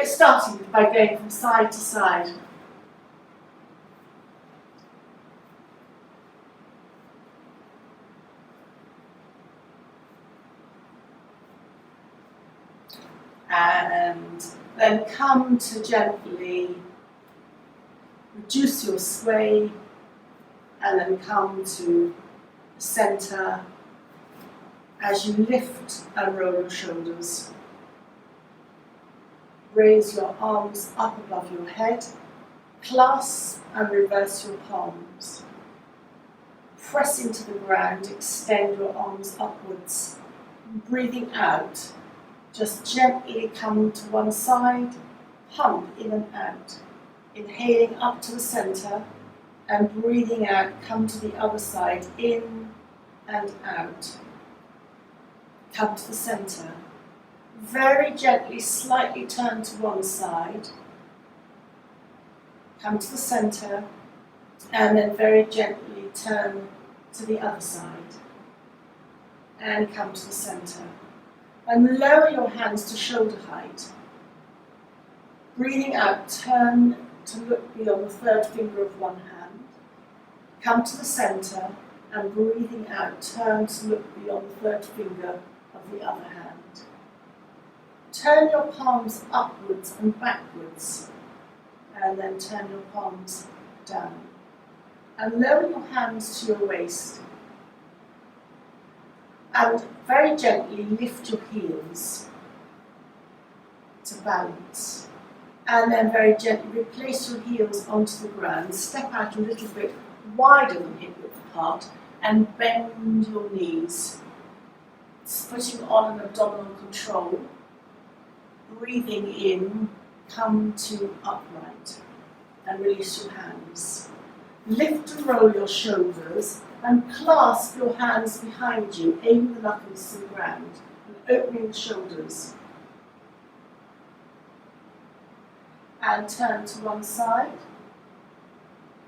starting by going from side to side. And then come to gently reduce your sway, and then come to the centre as you lift and roll your shoulders. Raise your arms up above your head, clasp and reverse your palms. Press into the ground, extend your arms upwards. Breathing out, just gently come to one side, pump in and out. Inhaling up to the centre and breathing out, come to the other side, in and out. Come to the centre. Very gently, slightly turn to one side. Come to the centre and then very gently turn to the other side. And come to the centre. And lower your hands to shoulder height. Breathing out, turn to look beyond the third finger of one hand. Come to the centre and breathing out, turn to look beyond the third finger of the other hand. Turn your palms upwards and backwards, and then turn your palms down. And lower your hands to your waist. And very gently lift your heels to balance. And then very gently replace your heels onto the ground. Step out a little bit wider than hip width apart and bend your knees. Putting on an abdominal control. Breathing in, come to upright and release your hands. Lift and roll your shoulders and clasp your hands behind you, aiming the knuckles to the ground and opening the shoulders. And turn to one side,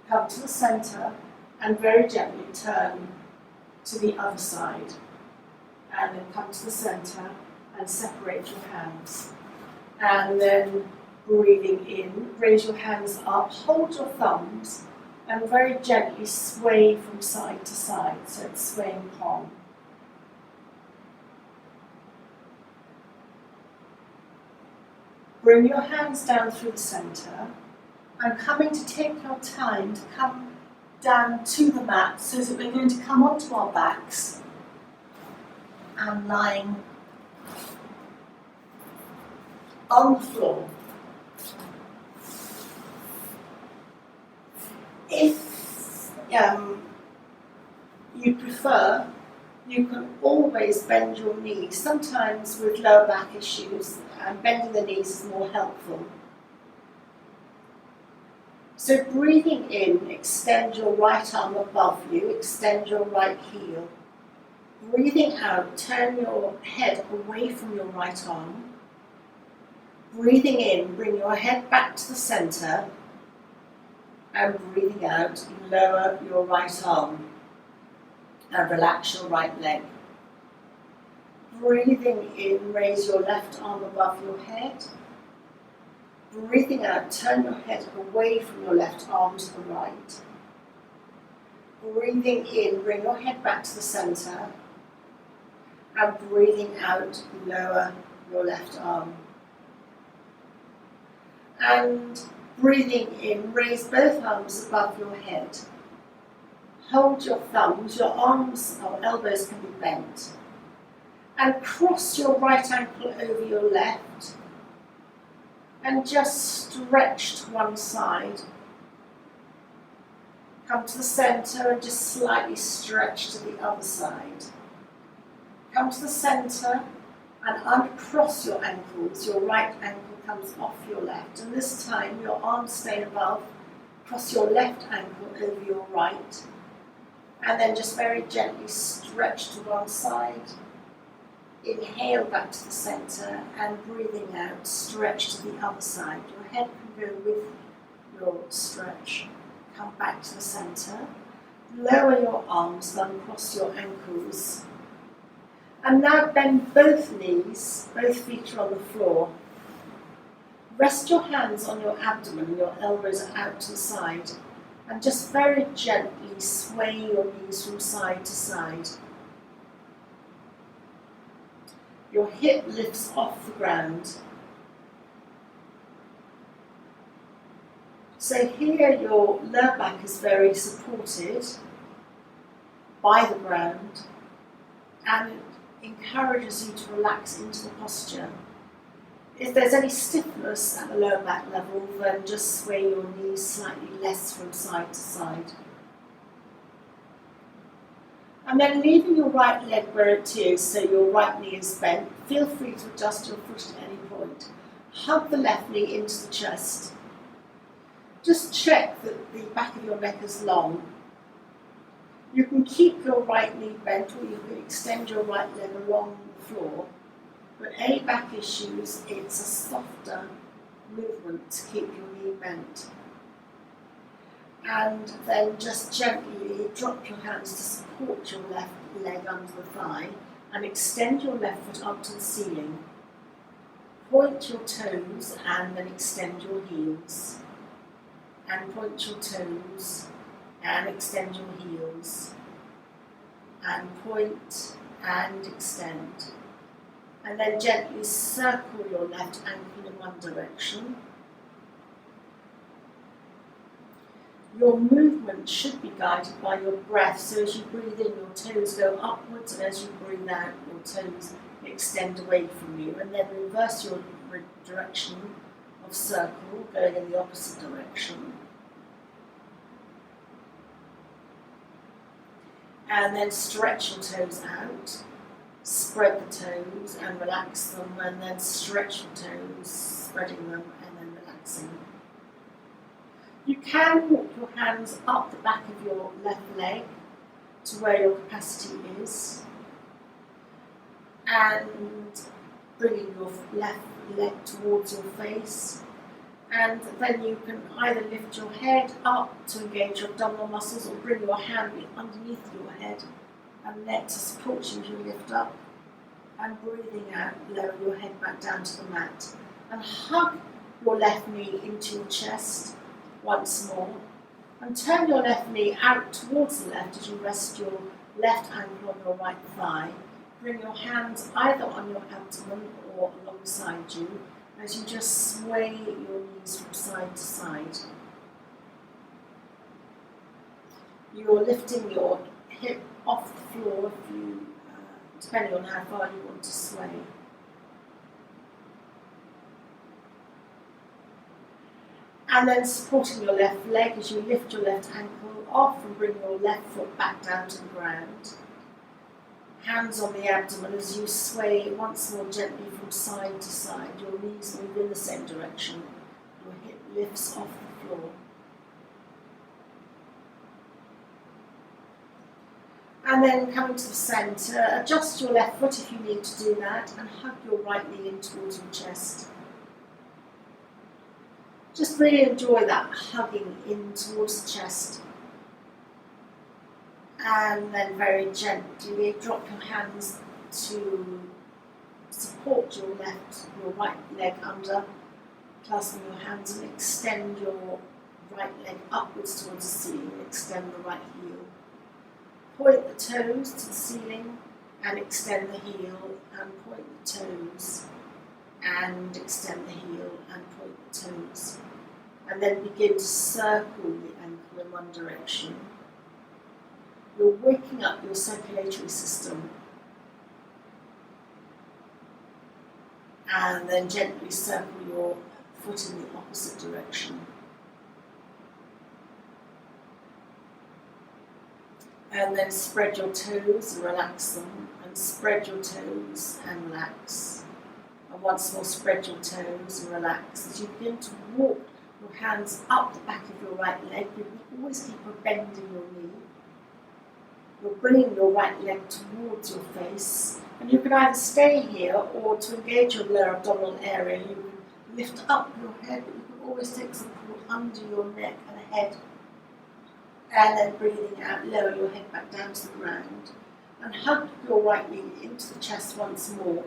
come to the centre and very gently turn to the other side. And then come to the centre and separate your hands. And then breathing in, raise your hands up, hold your thumbs and very gently sway from side to side, so it's swaying palm. Bring your hands down through the centre and coming to take your time to come down to the mat so that we're going to come onto our backs and lying on the floor. If you prefer, you can always bend your knees. Sometimes with lower back issues, bending the knees is more helpful. So breathing in, extend your right arm above you, extend your right heel. Breathing out, turn your head away from your right arm. Breathing in, bring your head back to the centre. And breathing out, lower your right arm and relax your right leg. Breathing in, raise your left arm above your head. Breathing out, turn your head away from your left arm to the right. Breathing in, bring your head back to the centre. And breathing out, lower your left arm. And breathing in, raise both arms above your head. Hold your thumbs, your arms or elbows can be bent. And cross your right ankle over your left. And just stretch to one side. Come to the centre and just slightly stretch to the other side. Come to the centre and uncross your ankles. Your right ankle comes off your left. And this time your arms stay above. Cross your left ankle over your right. And then just very gently stretch to one side. Inhale back to the centre and breathing out, stretch to the other side. Your head can go with your stretch. Come back to the centre. Lower your arms, uncross your ankles. And now bend both knees, both feet are on the floor. Rest your hands on your abdomen, your elbows are out to the side, and just very gently sway your knees from side to side. Your hip lifts off the ground. So here your lower back is very supported by the ground, and it encourages you to relax into the posture. If there's any stiffness at the lower back level, then just sway your knees slightly less from side to side. And then leaving your right leg where it is, so your right knee is bent, feel free to adjust your foot at any point. Hug the left knee into the chest. Just check that the back of your neck is long. You can keep your right knee bent, or you can extend your right leg along the floor. But any back issues, it's a softer movement to keep your knee bent. And then just gently drop your hands to support your left leg under the thigh and extend your left foot up to the ceiling. Point your toes and then extend your heels. And point your toes and extend your heels. And point and extend. And then gently circle your left ankle in one direction. Your movement should be guided by your breath, so as you breathe in, your toes go upwards, and as you breathe out, your toes extend away from you. And then reverse your direction of circle, going in the opposite direction. And then stretch your toes out. Spread the toes and relax them, and then stretch your toes, spreading them and then relaxing. You can walk your hands up the back of your left leg to where your capacity is, and bringing your left leg towards your face. And then you can either lift your head up to engage your abdominal muscles, or bring your hand underneath your head and let to support you as you lift up, and breathing out, lower your head back down to the mat. And hug your left knee into your chest once more, and turn your left knee out towards the left as you rest your left ankle on your right thigh. Bring your hands either on your abdomen or alongside you as you just sway your knees from side to side. You're lifting your hip off the floor if you, depending on how far you want to sway. And then supporting your left leg as you lift your left ankle off and bring your left foot back down to the ground. Hands on the abdomen as you sway once more gently from side to side. Your knees move in the same direction. Your hip lifts off the floor. And then coming to the centre, adjust your left foot if you need to do that, and hug your right knee in towards your chest. Just really enjoy that hugging in towards the chest. And then very gently drop your hands to support your right leg under, clasping your hands, and extend your right leg upwards towards the ceiling, and extend the right heel. Point the toes to the ceiling and extend the heel, and point the toes and extend the heel and point the toes. And then begin to circle the ankle in one direction. You're waking up your circulatory system. And then gently circle your foot in the opposite direction. And then spread your toes and relax them, and spread your toes and relax. And once more spread your toes and relax. As you begin to walk your hands up the back of your right leg, you always keep a bend in your knee. You're bringing your right leg towards your face, and you can either stay here, or to engage your lower abdominal area, you can lift up your head, but you can always take support under your neck and head. And then breathing out, lower your head back down to the ground, and hug your right knee into the chest once more.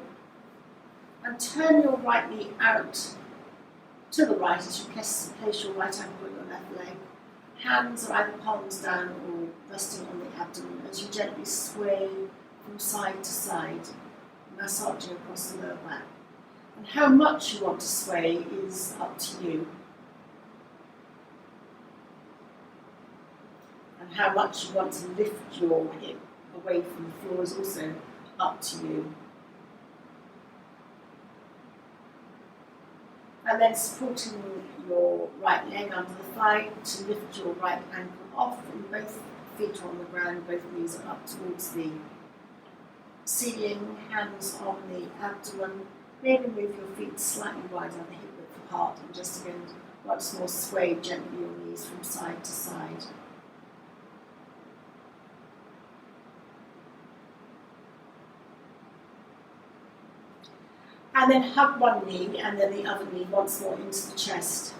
And turn your right knee out to the right as you place your right ankle on your left leg. Hands are either palms down or resting on the abdomen as you gently sway from side to side, massaging across the lower back. And how much you want to sway is up to you. And how much you want to lift your hip away from the floor is also up to you. And then supporting your right leg under the thigh to lift your right ankle off, and both feet are on the ground, both knees are up towards the ceiling, hands on the abdomen. Maybe move your feet slightly wider, the hip width apart, and just again once more sway gently your knees from side to side. And then hug one knee and then the other knee once more into the chest.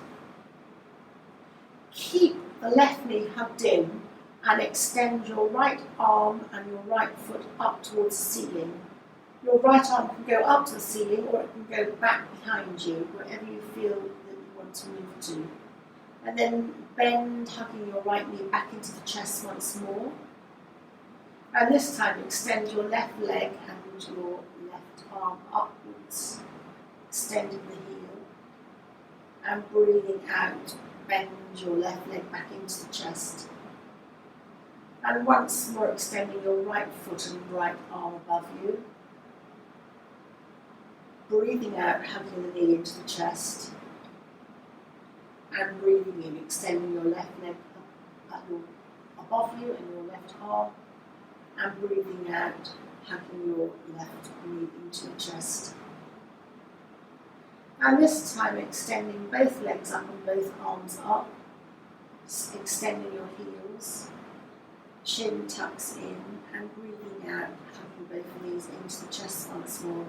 Keep the left knee hugged in and extend your right arm and your right foot up towards the ceiling. Your right arm can go up to the ceiling or it can go back behind you, wherever you feel that you want to move to. And then bend, hugging your right knee back into the chest once more. And this time extend your left leg and your left arm upwards, extending the heel. And breathing out, bend your left leg back into the chest. And once more extending your right foot and right arm above you. Breathing out, hugging the knee into the chest. And breathing in, extending your left leg above you and your left arm. And breathing out, hugging your left knee into your chest. And this time extending both legs up and both arms up. Extending your heels. Chin tucks in and breathing out, hugging both knees into the chest once more.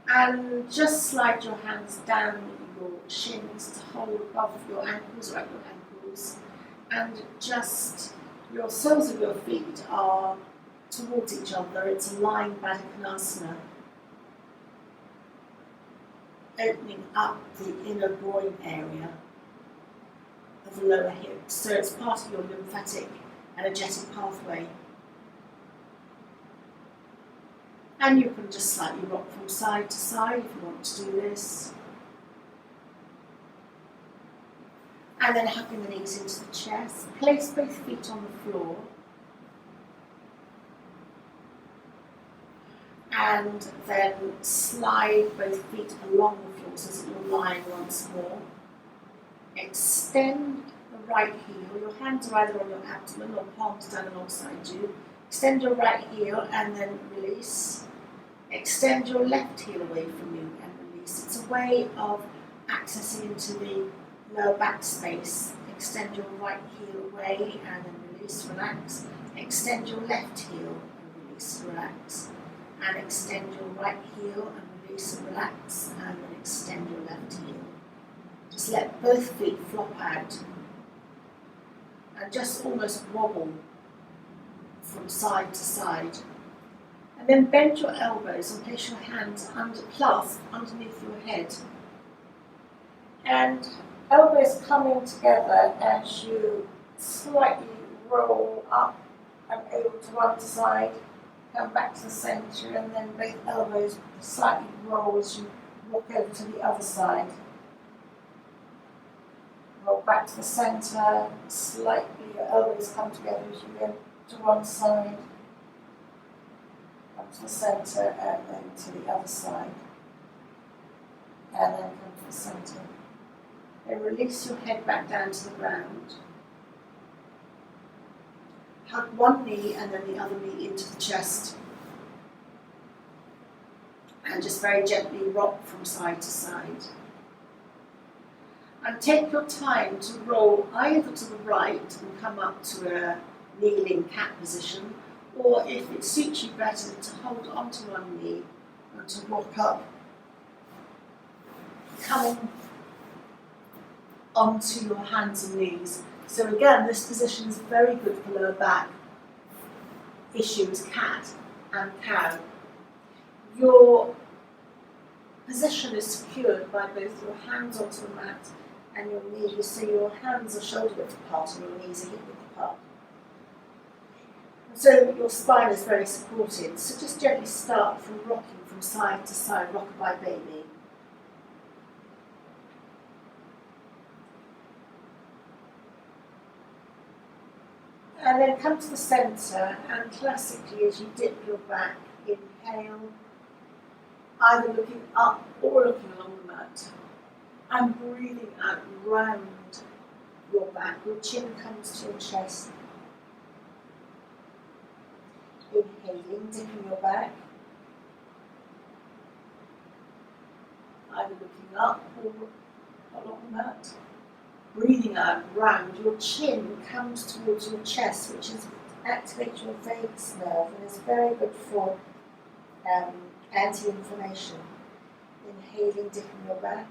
And just slide your hands down your shins to hold above your ankles, right your ankles, and just your soles of your feet are towards each other. It's a lying Baddha Konasana, opening up the inner groin area of the lower hips, so it's part of your lymphatic energetic pathway. And you can just slightly rock from side to side if you want to do this. And then hugging the knees into the chest. Place both feet on the floor. And then slide both feet along the floor so that you're lying once more. Extend the right heel. Your hands are either on your abdomen or palms down alongside you. Extend your right heel and then release. Extend your left heel away from you and release. It's a way of accessing into the lower back space. Extend your right heel away and then release, relax. Extend your left heel and release, relax. And extend your right heel and release and relax. And then extend your left heel. Just let both feet flop out. And just almost wobble from side to side. And then bend your elbows and place your hands clasped underneath your head. And elbows coming together as you slightly roll up and over to one side, come back to the centre, and then both elbows slightly roll as you walk over to the other side. Roll back to the centre, slightly your elbows come together as you go to one side, come to the centre, and then to the other side, and then come to the centre. Then release your head back down to the ground. Hug one knee and then the other knee into the chest. And just very gently rock from side to side. And take your time to roll either to the right and come up to a kneeling cat position, or if it suits you better, to hold onto one knee and to walk up, coming onto your hands and knees. So again, this position is very good for lower back issues, cat and cow. Your position is secured by both your hands onto the mat and your knees, so your hands are shoulder width apart and your knees are hip width apart. So your spine is very supported. So just gently start from rocking from side to side, rock-a-bye baby. And then come to the centre, and classically as you dip your back, inhale, either looking up or looking along the mat, and breathing out round your back. Your chin comes to your chest. Inhaling, dipping your back, either looking up or along the mat. Breathing out round, your chin comes towards your chest, which activates your vagus nerve and is very good for anti-inflammation. Inhaling, dipping your back,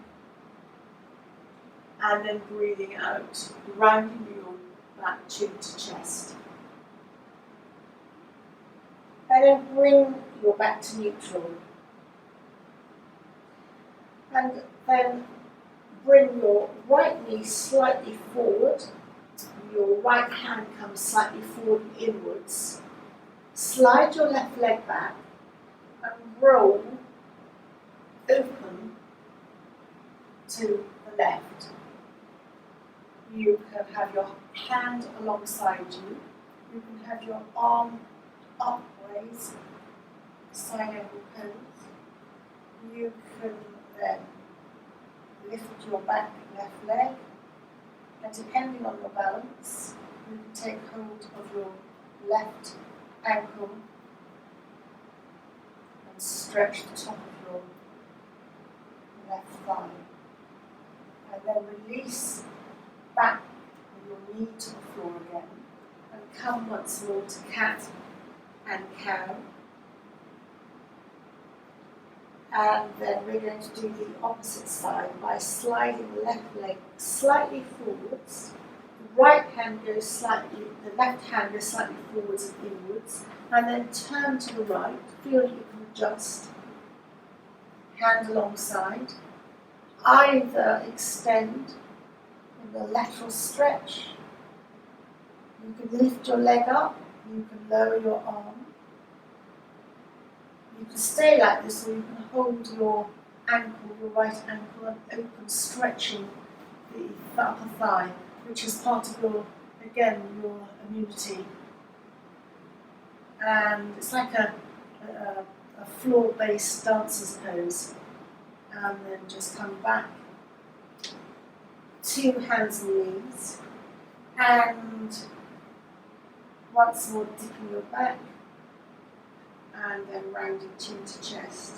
and then breathing out, rounding your back, chin to chest. And then bring your back to neutral. And then bring your right knee slightly forward. Your right hand comes slightly forward and inwards. Slide your left leg back and roll open to the left. You can have your hand alongside you. You can have your arm upwards, side angle pose. You can then lift your back left leg, and depending on your balance, you can take hold of your left ankle and stretch the top of your left thigh. And then release back with your knee to the floor again, and come once more to cat and cow. And then we're going to do the opposite side by sliding the left leg slightly forwards. The right hand goes slightly, the left hand goes slightly forwards and inwards, and then turn to the right. Feel that you can adjust. Hand alongside. Either extend in the lateral stretch. You can lift your leg up. You can lower your arm. You can stay like this, or you can hold your ankle, your right ankle, and open, stretching the upper thigh, which is part of your, again, your immunity. And it's like a floor-based dancer's pose. And then just come back, 2 hands and knees, and once more dipping your back, and then rounding chin to chest.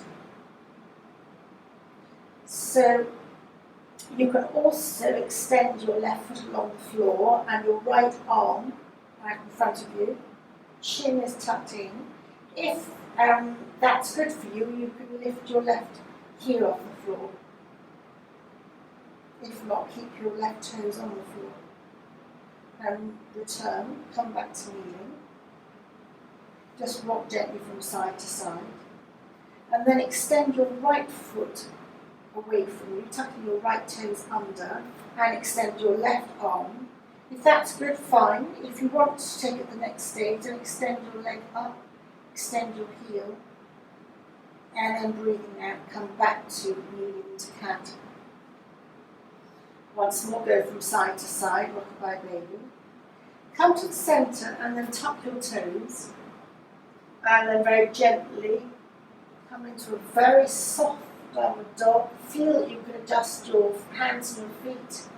So you can also extend your left foot along the floor and your right arm out in front of you. Chin is tucked in. If that's good for you, you can lift your left heel off the floor. If not, keep your left toes on the floor. And return, come back to kneeling. Just rock gently from side to side. And then extend your right foot away from you, tucking your right toes under, and extend your left arm. If that's good, fine. If you want to take it the next stage, then extend your leg up, extend your heel, and then breathing out, come back to kneeling into cat. Once more, go from side to side, rock-a-bye baby. Come to the centre and then tuck your toes. And then very gently come into a very soft downward dog. Feel that you can adjust your hands and your feet.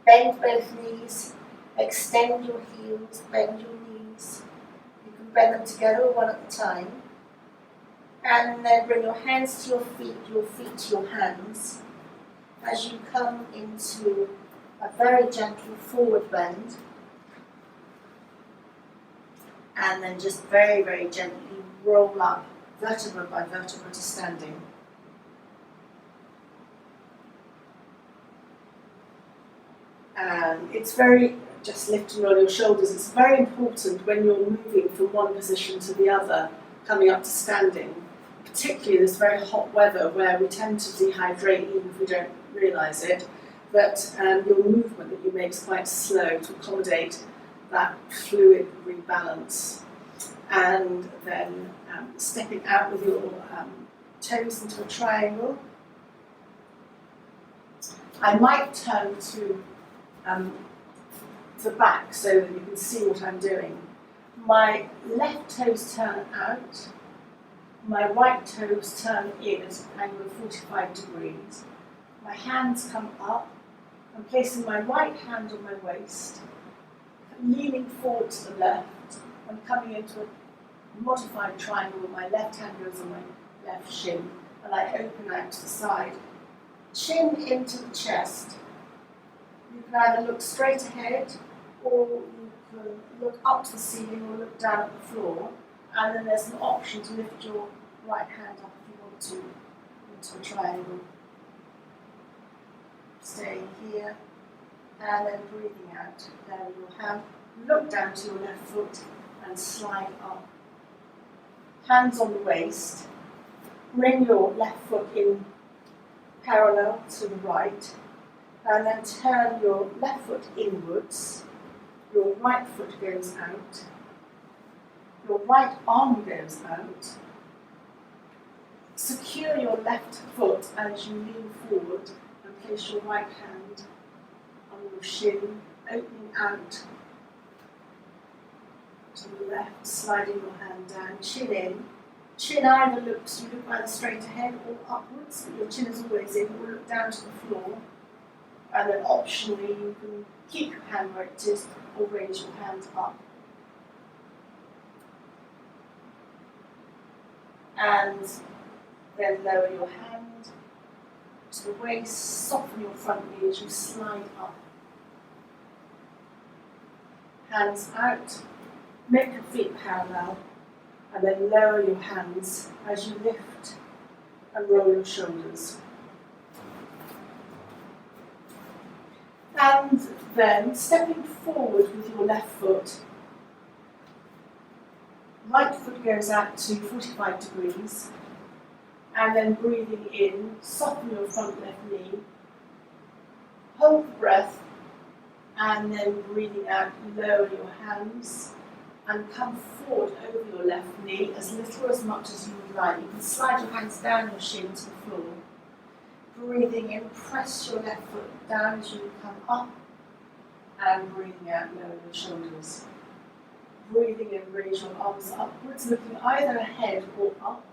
Bend both knees. Extend your heels. Bend your knees. You can bend them together or one at a time. And then bring your hands to your feet to your hands. As you come into a very gentle forward bend. And then just very, very gently roll up, vertebra by vertebra, to standing. And it's very, just lift and roll your shoulders, it's very important when you're moving from one position to the other, coming up to standing, particularly this very hot weather where we tend to dehydrate even if we don't realise it, that your movement that you make is quite slow to accommodate that fluid rebalance. And then stepping out with your toes into a triangle. I might turn to the back so that you can see what I'm doing. My left toes turn out, my right toes turn in at an angle of 45 degrees. My hands come up. I'm placing my right hand on my waist, leaning forward to the left, and coming into a modified triangle where my left hand goes on my left shin, and I open out to the side. Chin into the chest. You can either look straight ahead, or you can look up to the ceiling or look down at the floor, and then there's an option to lift your right hand up if you want to, into a triangle. Staying here, and then breathing out. There with your hand. Look down to your left foot and slide up. Hands on the waist. Bring your left foot in parallel to the right, and then turn your left foot inwards. Your right foot goes out. Your right arm goes out. Secure your left foot as you lean forward and place your right hand on your shin, opening out to the left, sliding your hand down, chin in. Chin either looks, you look either straight ahead or upwards, but your chin is always in, or look down to the floor. And then optionally you can keep your hand where it is or raise your hand up. And then lower your hand to the waist, soften your front knee as you slide up. Hands out, make your feet parallel, and then lower your hands as you lift and roll your shoulders. And then stepping forward with your left foot, right foot goes out to 45 degrees, and then breathing in, soften your front left knee, hold the breath, and then breathing out, lower your hands, and come forward over your left knee as little or as much as you would like. You can slide your hands down your shin to the floor. Breathing in, press your left foot down as you come up, and breathing out, lower your shoulders. Breathing in, raise your arms upwards, looking either ahead or up.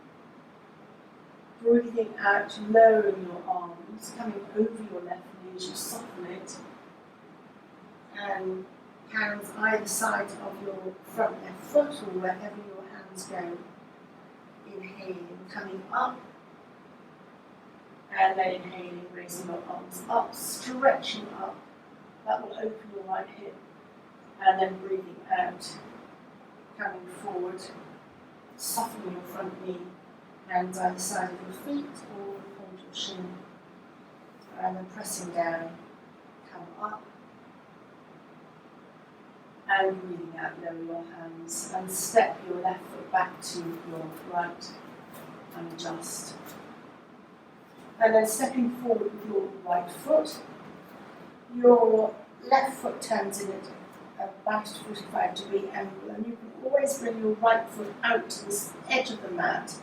Breathing out, lowering your arms, coming over your left knee as you soften it. And hands either side of your front left foot or wherever your hands go. Inhaling, coming up. And then inhaling, raising your arms up, stretching up. That will open your right hip. And then breathing out, coming forward, softening your front knee. Hands either side of your feet or hold your shin. And then pressing down, come up. And breathing out, lower your hands. And step your left foot back to your right and adjust. And then stepping forward with your right foot, your left foot turns in at about a 45-degree angle, and you can always bring your right foot out to the edge of the mat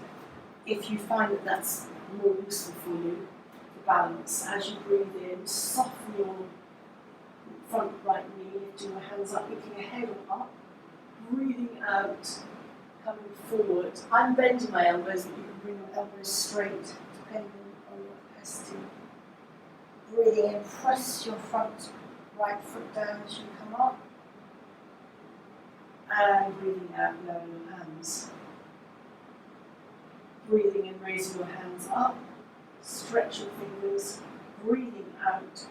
if you find that that's more useful for you, for balance. As you breathe in, soften your front right knee, lifting your hands up, looking ahead or up, breathing out, coming forward. I'm bending my elbows, but you can bring your elbows straight, depending on your capacity. Breathing in, press your front right foot down as you come up. And breathing out, lower your hands. Breathing in, raising your hands up. Stretch your fingers. Breathing out.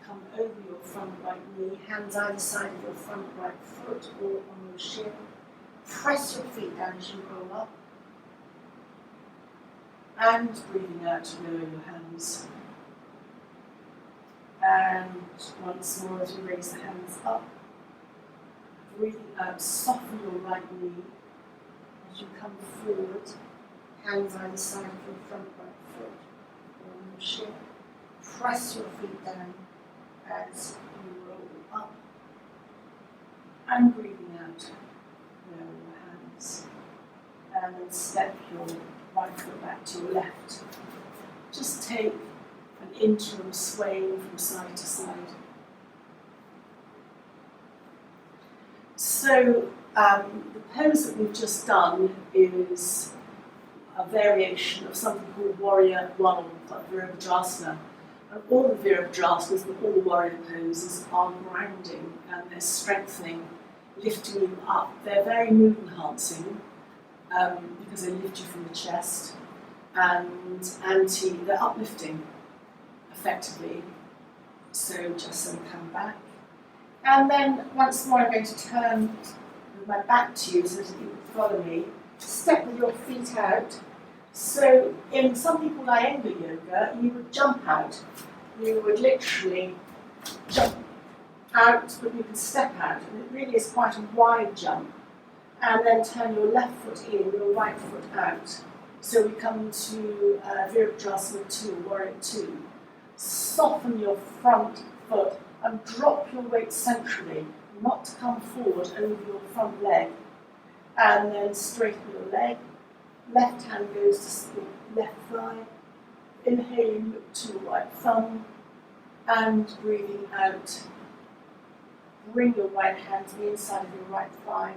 Come over your front right knee. Hands either side of your front right foot or on your shin. Press your feet down as you roll up. And breathing out to lower your hands. And once more as we raise the hands up. Breathing out, soften your right knee as you come forward. Hands either side of your front right foot or on your shin. Press your feet down as you roll up. And breathing out, lower your hands. And then step your right foot back to your left. Just take an interim swaying from side to side. So the pose that we've just done is a variation of something called Warrior 1, like Virabhadrasana. And all the Virabhadrasanas and all the warrior poses are grounding and they're strengthening, lifting you up. They're very mood enhancing because they lift you from the chest and they're uplifting effectively. So just so we come back. And then once more I'm going to turn with my back to you so that you can follow me. Step with your feet out. So in something called Iyengar yoga, you would jump out. You would literally jump out, but you can step out. And it really is quite a wide jump. And then turn your left foot in, your right foot out. So we come to Virabhadrasana 2, Warrior 2. Soften your front foot and drop your weight centrally, not to come forward over your front leg. And then straighten your leg. Left hand goes to the left thigh. Inhaling, look to your right thumb. And breathing out. Bring your right hand to the inside of your right thigh.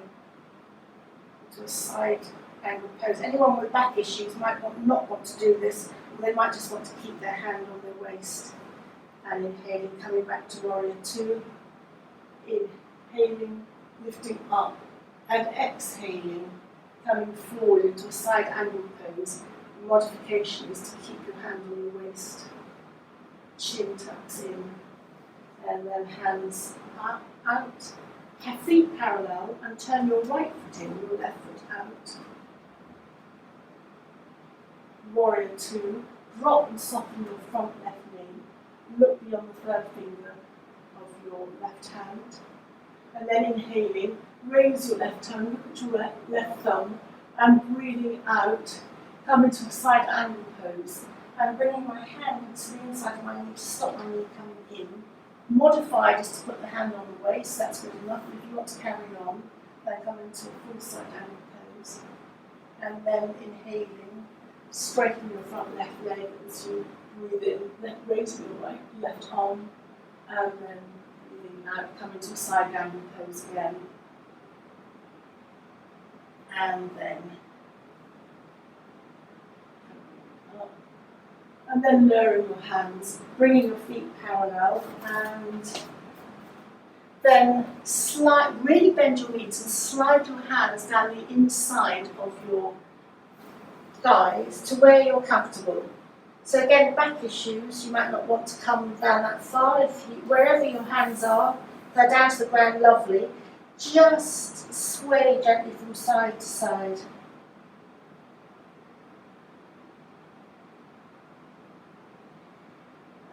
To a side angle pose. Anyone with back issues might not want to do this, or they might just want to keep their hand on their waist. And inhaling, coming back to Warrior 2. Inhaling, lifting up, and exhaling, coming forward into a side angle pose. The modification is to keep your hand on the waist. Chin tucks in, and then hands up, out. Have feet parallel and turn your right foot in, your left foot out. Warrior 2, drop and soften your front left knee. Look beyond the third finger of your left hand. And then inhaling, raise your left hand, look at your left thumb, and breathing out, come into a side angle pose. And bringing my hand to the inside of my knee to stop my knee coming in. Modified is to put the hand on the waist, that's good enough. If you want to carry on, then come into a full side angle pose. And then inhaling, straighten your front left leg as you breathe in, raising your right left arm, and then breathing out, come into a side angle pose again. And then and then lowering your hands, bringing your feet parallel, and then really bend your knees and slide your hands down the inside of your thighs to where you're comfortable. So again, back issues, you might not want to come down that far. Wherever your hands are, they're down to the ground, lovely. Just sway gently from side to side.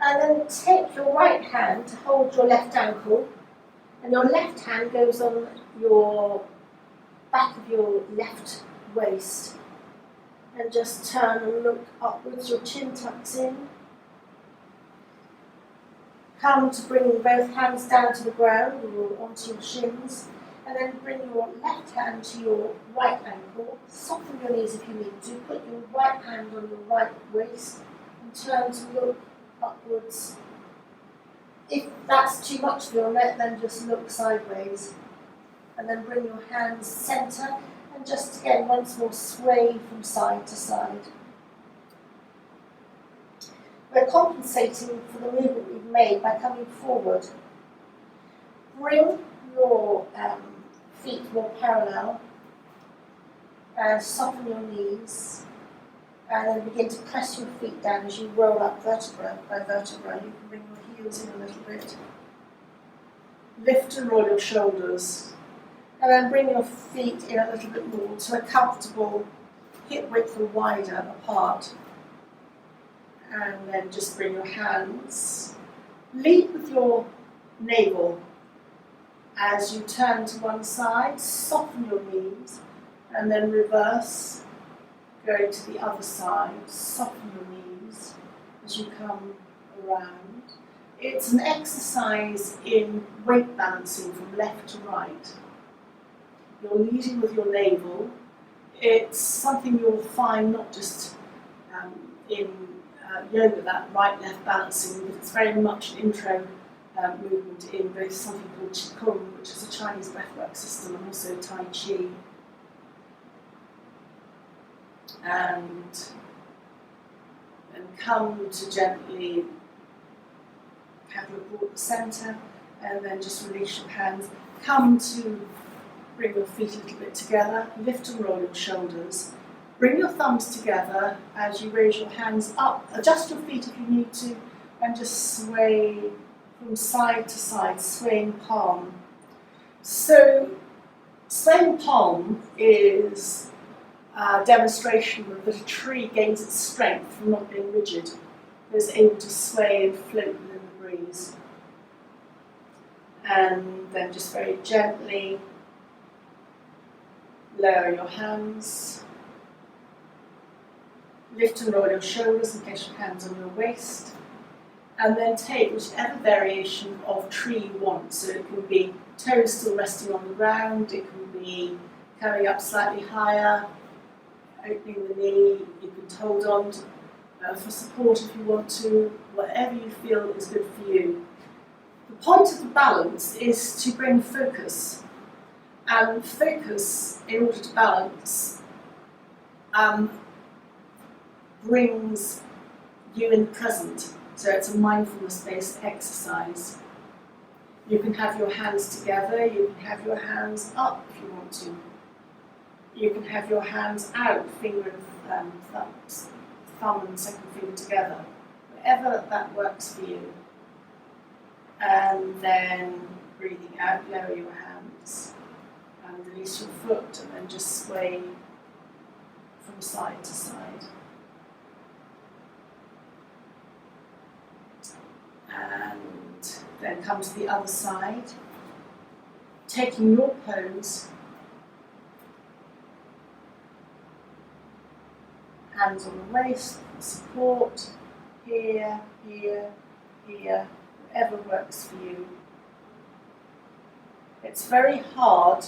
And then take your right hand to hold your left ankle, and your left hand goes on your back of your left waist. And just turn and look upwards, your chin tucks in. Come to bring both hands down to the ground or onto your shins, and then bring your left hand to your right ankle. Soften your knees if you need to. Put your right hand on your right waist and turn to look upwards. If that's too much for your neck, then just look sideways. And then bring your hands centre and just again once more sway from side to side. We're compensating for the movement we've made by coming forward. Bring your feet more parallel and soften your knees. And then begin to press your feet down as you roll up vertebra by vertebra. You can bring your heels in a little bit. Lift and roll your shoulders. And then bring your feet in a little bit more to a comfortable hip width or wider apart. And then just bring your hands. Lead with your navel as you turn to one side. Soften your knees. And then reverse. Go to the other side, soften your knees as you come around. It's an exercise in weight balancing from left to right. You're leading with your navel. It's something you'll find not just in yoga, that right-left balancing, but it's very much an intro movement in both something called Qigong, which is a Chinese breathwork system, and also Tai Chi. And come to gently have your ball at the centre, and then just release your hands. Come to bring your feet a little bit together, lift and roll your shoulders. Bring your thumbs together as you raise your hands up. Adjust your feet if you need to, and just sway from side to side, swaying palm. So, swaying palm is a demonstration that a tree gains its strength from not being rigid. It's able to sway and float within the breeze. And then just very gently lower your hands. Lift and roll your shoulders and place your hands on your waist. And then take whichever variation of tree you want. So it can be toes still resting on the ground, it can be coming up slightly higher, opening the knee, you can hold on to, for support if you want to, whatever you feel is good for you. The point of the balance is to bring focus. And focus, in order to balance, brings you in the present. So it's a mindfulness-based exercise. You can have your hands together, you can have your hands up if you want to. You can have your hands out, finger and thumb and second finger together. Whatever that works for you. And then breathing out, lower your hands. And release your foot, and then just sway from side to side. And then come to the other side, taking your pose, hands on the waist, support, here, here, here, whatever works for you. It's very hard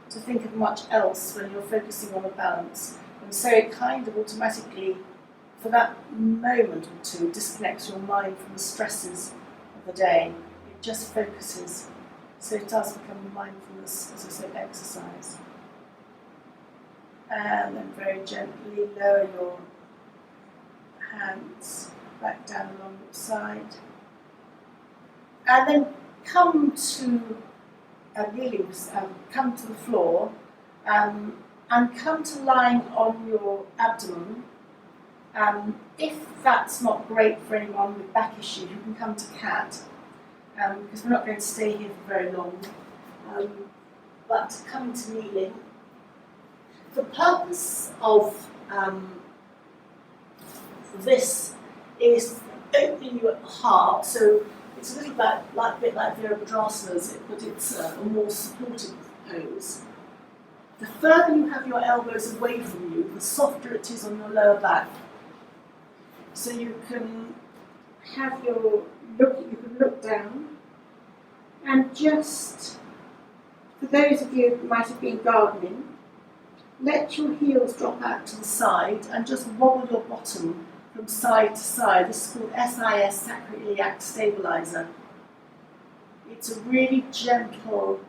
to think of much else when you're focusing on a balance, and so it kind of automatically, for that moment or two, disconnects your mind from the stresses of the day. It just focuses, so it does become a mindfulness, as I said, exercise. And then very gently lower your hands back down along your side, and then come to come to the floor, and come to lying on your abdomen. If that's not great for anyone with back issues, you can come to cat, because we're not going to stay here for very long. But come to kneeling. The purpose of this is opening you at the heart, so it's a little bit like Virabhadrasana, but it's a more supportive pose. The further you have your elbows away from you, the softer it is on your lower back. So you can have you can look down, and just, for those of you who might have been gardening, let your heels drop out to the side and just wobble your bottom from side to side. This is called SIS, Sacroiliac Stabilizer. It's a really gentle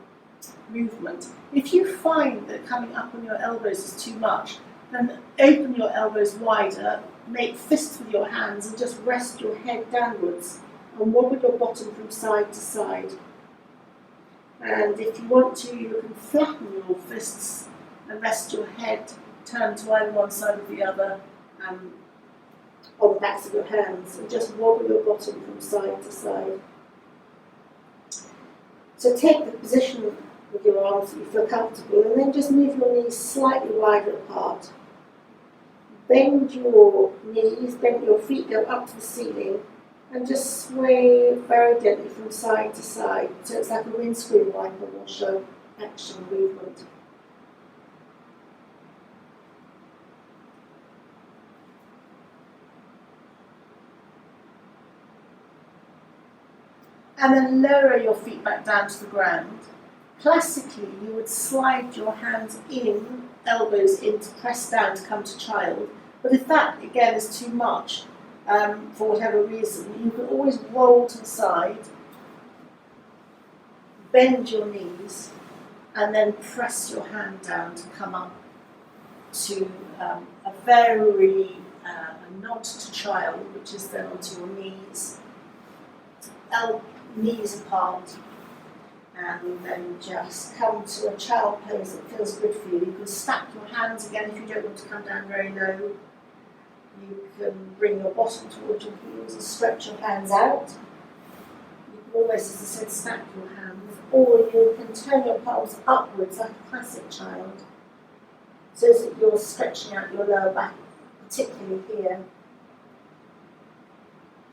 movement. If you find that coming up on your elbows is too much, then open your elbows wider, make fists with your hands, and just rest your head downwards and wobble your bottom from side to side. And if you want to, you can flatten your fists and rest your head, turn to either one side or the other, on the backs of your hands, and just wobble your bottom from side to side. So take the position with your arms that you feel comfortable, and then just move your knees slightly wider apart. Bend your knees, bend your feet, go up to the ceiling, and just sway very gently from side to side. So it's like a windscreen wiper washer action movement. And then lower your feet back down to the ground. Classically, you would slide your hands in, elbows in to press down to come to child. But if that, again, is too much, for whatever reason, you can always roll to the side, bend your knees, and then press your hand down to come up to a very nod to child, which is then onto your knees, knees apart, and then just come to a child pose that feels good for you. You can stack your hands again if you don't want to come down very low. You can bring your bottom towards your heels and stretch your hands out. You can always, as I said, stack your hands, or you can turn your palms upwards like a classic child, so that you're stretching out your lower back, particularly here.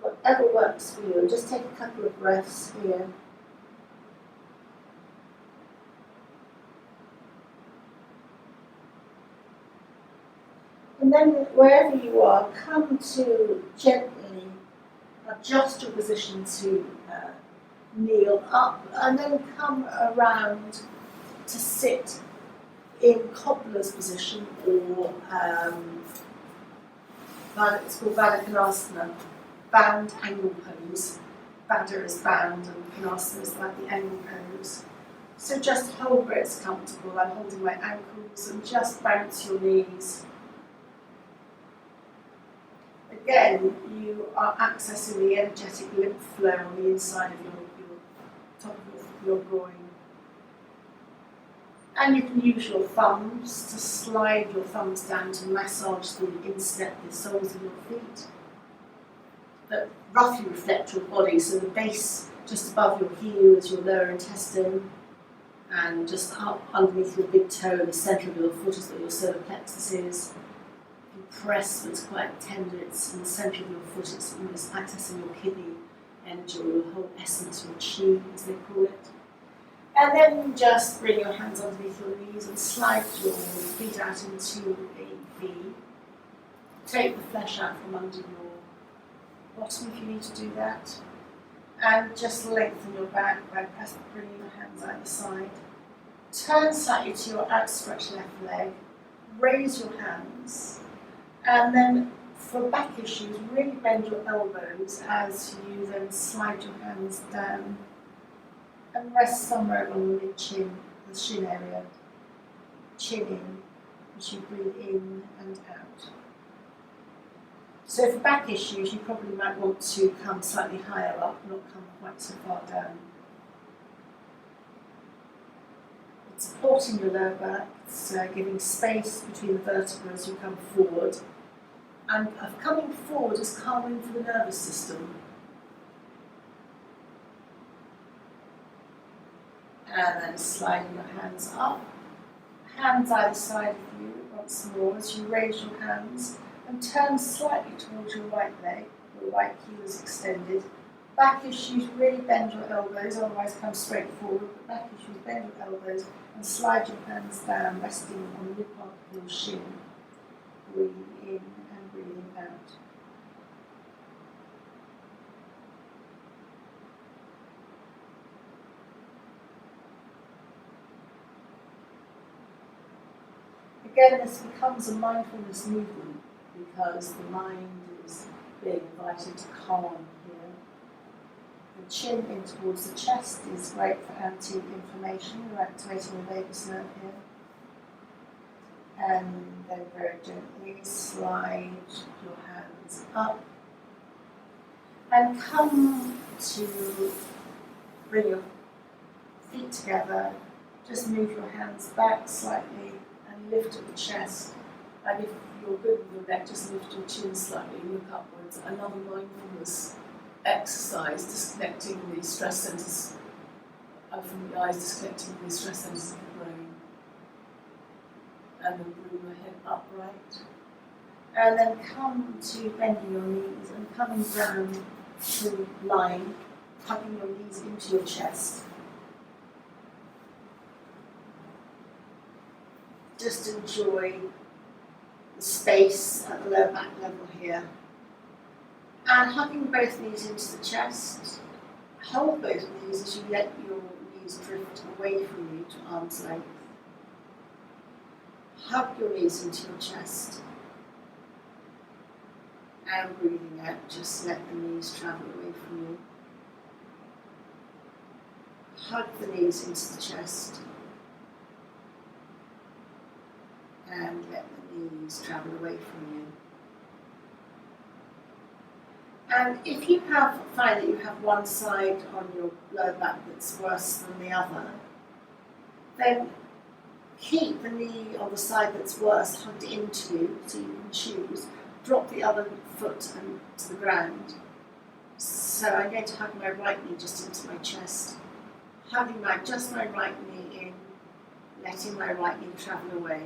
Whatever works for you, just take a couple of breaths here. And then wherever you are, come to gently adjust your position to kneel up, and then come around to sit in cobbler's position, or it's called Baddha Konasana, bound angle pose. Baddha is bound and Konasana is like the angle pose. So just hold where it's comfortable. I'm holding my ankles and just bounce your knees. Again, you are accessing the energetic lymph flow on the inside of your top of your groin. And you can use your thumbs to slide your thumbs down to massage the instep, the soles of your feet, that roughly reflect your body. So the base just above your heel is your lower intestine, and just up underneath your big toe in the centre of your foot is where your solar plexus is. You press, it's quite tender, it's in the centre of your foot, it's almost accessing your kidney energy, or your whole essence, your chi, as they call it. And then just bring your hands underneath your knees and slide your feet out into a V. Take the flesh out from under your bottom if you need to do that. And just lengthen your back by bringing your hands either side. Turn slightly to your outstretched left leg. Raise your hands. And then for back issues, really bend your elbows as you then slide your hands down and rest somewhere along the mid-chin, the shin area. Chin in as you breathe in and out. So for back issues, you probably might want to come slightly higher up, not come quite so far down. It's supporting your lower back, so giving space between the vertebrae as you come forward. And coming forward is calming for the nervous system. And then sliding your hands up, hands either side of you once more as you raise your hands and turn slightly towards your right leg, your right heel is extended. Back issues, really bend your elbows, otherwise come straight forward, but back issues, bend your elbows and slide your hands down, resting on the mid part of your shin. Breathing in and breathing out. Again, this becomes a mindfulness movement because the mind is being invited to calm here. The chin in towards the chest is great for anti-inflammation. You're activating the vagus nerve here. And then very gently slide your hands up and come to bring your feet together. Just move your hands back slightly and lift at the chest. And if you're good with your neck, just lift your chin slightly, look upwards. Another mindfulness exercise, disconnecting the stress centres from the eyes, disconnecting the stress centres of the brain. And then bring your head upright. And then come to bending your knees and coming down to lying, tucking your knees into your chest. Just enjoy the space at the lower back level here. And hugging both knees into the chest, Hold both knees as you let your knees drift away from you to arm's length. Hug your knees into your chest. And breathing out, just let the knees travel away from you. Hug the knees into the chest. And let the knees travel away from you. And if you find that you have one side on your lower back that's worse than the other, then keep the knee on the side that's worse hugged into you so you can choose. Drop the other foot to the ground. So I'm going to hug my right knee just into my chest. Hugging just my right knee in, letting my right knee travel away.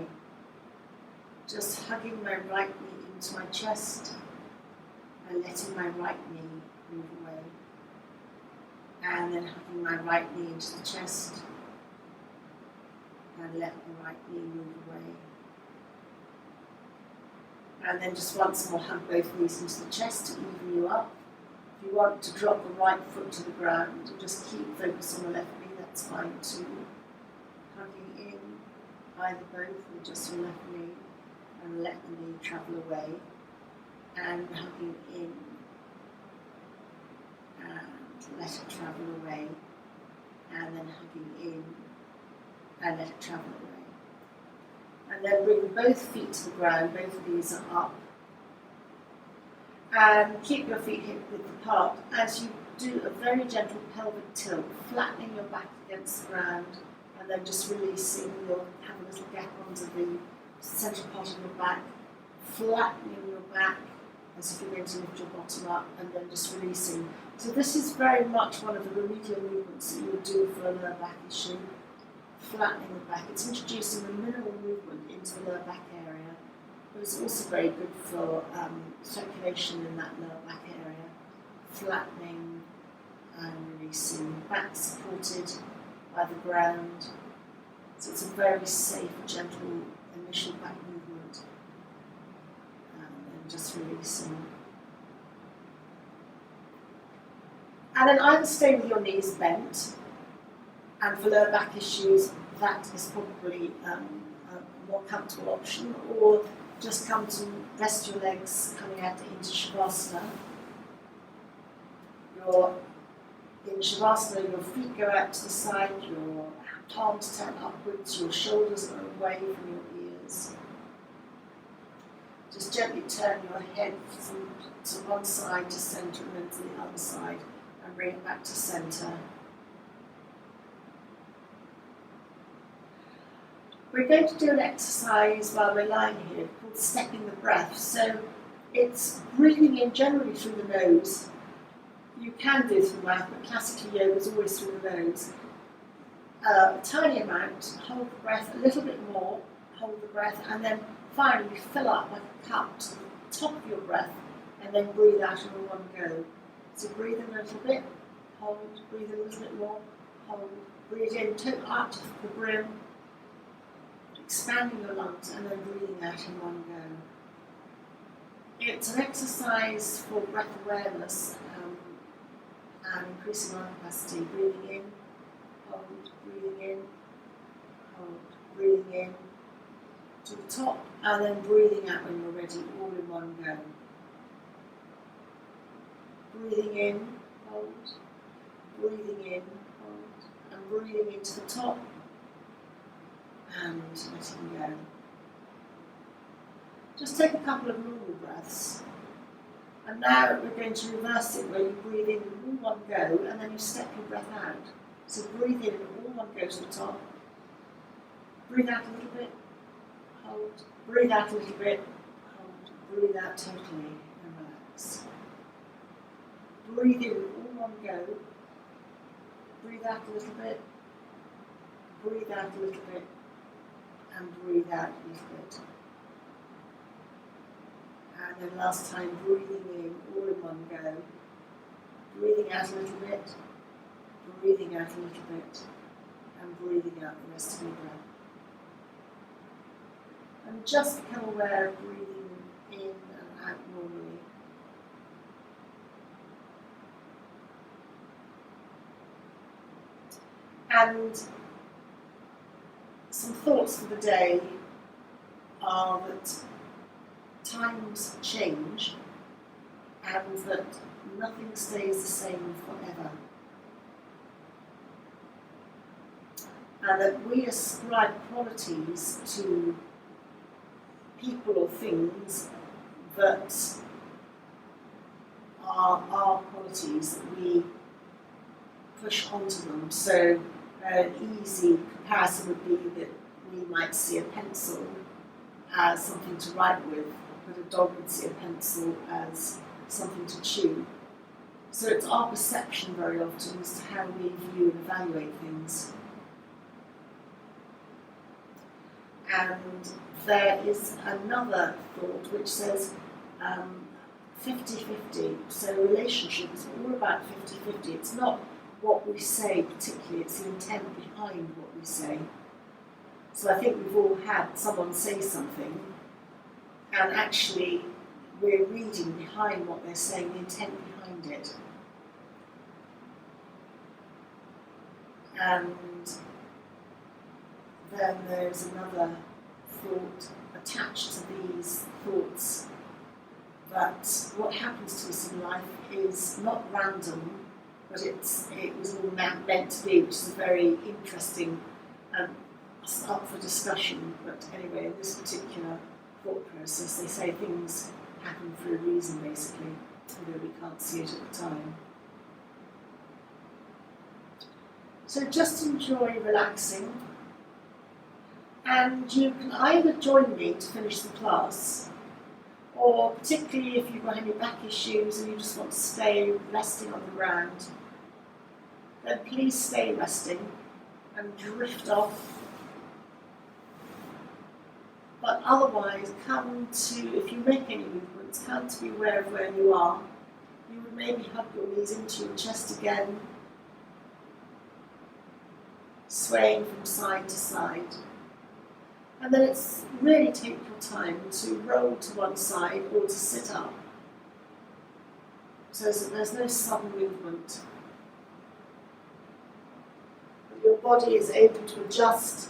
Just hugging my right knee into my chest and letting my right knee move away. And then hugging my right knee into the chest and let the right knee move away. And then just once more hug both knees into the chest to even you up. If you want to drop the right foot to the ground, and just keep focus on the left knee, that's fine too. Hugging in, either both or just your left knee, and let the knee travel away. And hugging in, and let it travel away. And then hugging in, and let it travel away. And then bring both feet to the ground, both knees are up. And keep your feet hip width apart as you do a very gentle pelvic tilt, flattening your back against the ground, and then just releasing. You'll have a little gap onto the central part of your back, flattening your back as if you're going to lift your bottom up, and then just releasing. So this is very much one of the remedial movements that you would do for a lower back issue. Flattening the back. It's introducing the minimal movement into the lower back area, but it's also very good for circulation in that lower back area. Flattening and releasing. Back supported by the ground. So it's a very safe, gentle initial back movement. And just releasing. And then either stay with your knees bent, and for lower back issues, that is probably a more comfortable option, or just come to rest your legs coming out into Shavasana. In Shavasana, your feet go out to the side, your palms turn upwards, your shoulders are away from your ears. Just gently turn your head to one side to centre and then to the other side, and bring it back to centre. We're going to do an exercise while we're lying here called stepping the breath. So it's breathing in generally through the nose. You can do it through the mouth, but classically yoga is always through the nose. A tiny amount, hold the breath a little bit more, hold the breath, and then finally fill up like a cup to the top of your breath, and then breathe out in one go. So breathe in a little bit, hold, breathe in a little bit more, hold, breathe in, up to the brim, expanding your lungs and then breathing out in one go. It's an exercise for breath awareness and increasing lung capacity. Breathing in, hold, breathing in, hold, breathing in to the top, and then breathing out when you're ready, all in one go. Breathing in, hold, breathing in, hold, and breathing into the top, and letting go. Just take a couple of normal breaths. And now we're going to reverse it, where you breathe in all one go, and then you step your breath out. So breathe in all one go to the top. Breathe out a little bit, hold. Breathe out a little bit, hold. Breathe out totally, and relax. Breathe in all one go. Breathe out a little bit. Breathe out a little bit. And breathe out a little bit. And then last time, breathing in all in one go. Breathing out a little bit. Breathing out a little bit. And breathing out the rest of your breath. And just become aware of breathing in and out normally. And some thoughts for the day are that times change and that nothing stays the same forever. And that we ascribe qualities to people or things that are our qualities that we push onto them. So an easy comparison would be that we might see a pencil as something to write with, but a dog would see a pencil as something to chew. So it's our perception very often as to how we view and evaluate things. And there is another thought which says 50-50. So relationship is all about 50-50. It's not what we say particularly, it's the intent behind what we say. So I think we've all had someone say something and actually we're reading behind what they're saying, the intent behind it. And then there's another thought attached to these thoughts, that what happens to us in life is not random, but it was all meant to be, which is a very interesting up for discussion. But anyway, in this particular thought process, they say things happen for a reason, basically, although we can't see it at the time. So just enjoy relaxing, and you can either join me to finish the class, or particularly if you've got any back issues and you just want to stay resting on the ground, then please stay resting and drift off. But otherwise, if you make any movements, come to be aware of where you are. You would maybe hug your knees into your chest again, swaying from side to side. And then it's really take your time to roll to one side or to sit up, so that there's no sudden movement. Your body is able to adjust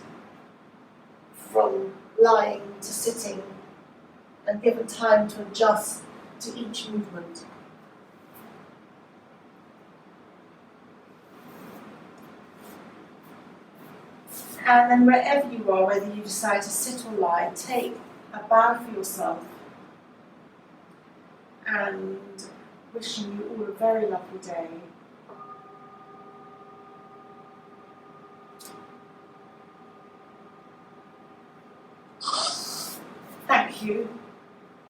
from lying to sitting and given time to adjust to each movement. And then wherever you are, whether you decide to sit or lie, take a bow for yourself, and wishing you all a very lovely day. Thank you.